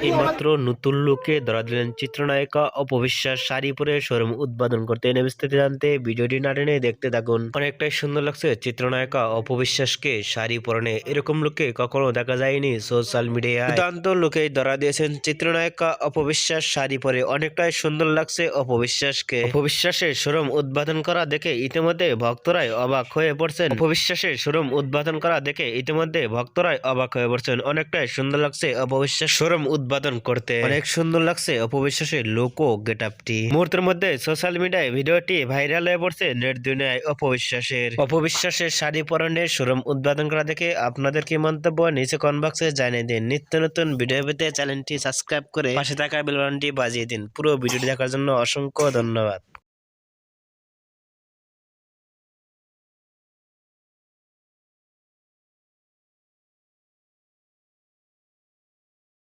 এইমাত্র নতুন লুকে ধরা দিলেন চিত্রনায়িকা অপবিশ্বাস শাড়ি পরে শোরুম উদ্বোধন করতে। এনে বিস্তারিত জানতে ভিডিওটি না টেনে দেখতে থাকুন। অনেকটাই সুন্দর লাগছে চিত্রনায়িকা অপবিশ্বাসকে শাড়ি পরনে। এরকম লুকে কখনো দেখা যায়নি সোশ্যাল মিডিয়ায়। দুর্দান্ত লুকে ধরা দিয়েছেন চিত্রনায়িকা অপবিশ্বাস শাড়ি পরে। অনেকটাই সুন্দর লাগছে অপবিশ্বাসকে। অপবিশ্বাসের শোরুম উদ্বোধন করা দেখে ইতিমধ্যে ভক্তরাই অবাক হয়ে পড়ছেন। অপবিশ্বাসের শোরুম উদ্বোধন করা দেখে ইতিমধ্যে ভক্তরাই অবাক হয়ে পড়ছেন। অনেকটাই সুন্দর লাগছে অপবিশ্বাস শোরুম উদ্বোধন করতে। অনেক সুন্দর লাগছে অপবিশ্বাসের লুক ও গেটআপটি। মুহূর্তের মধ্যে সোশ্যাল মিডিয়ায় ভিডিওটি ভাইরাল হয়ে পড়ছে নেট দুনিয়ায়। অপবিশ্বাসের শাড়ি পরনের শোরুম উদ্বোধন করা দেখে আপনাদের কি মন্তব্য নিচে কমেন্ট বক্সে জানিয়ে দিন। নিত্য নতুন ভিডিও পেতে চ্যানেলটি সাবস্ক্রাইব করে পাশে থাকা বেল বাটনটি বাজিয়ে দিন। পুরো ভিডিওটি দেখার জন্য অসংখ্য ধন্যবাদ।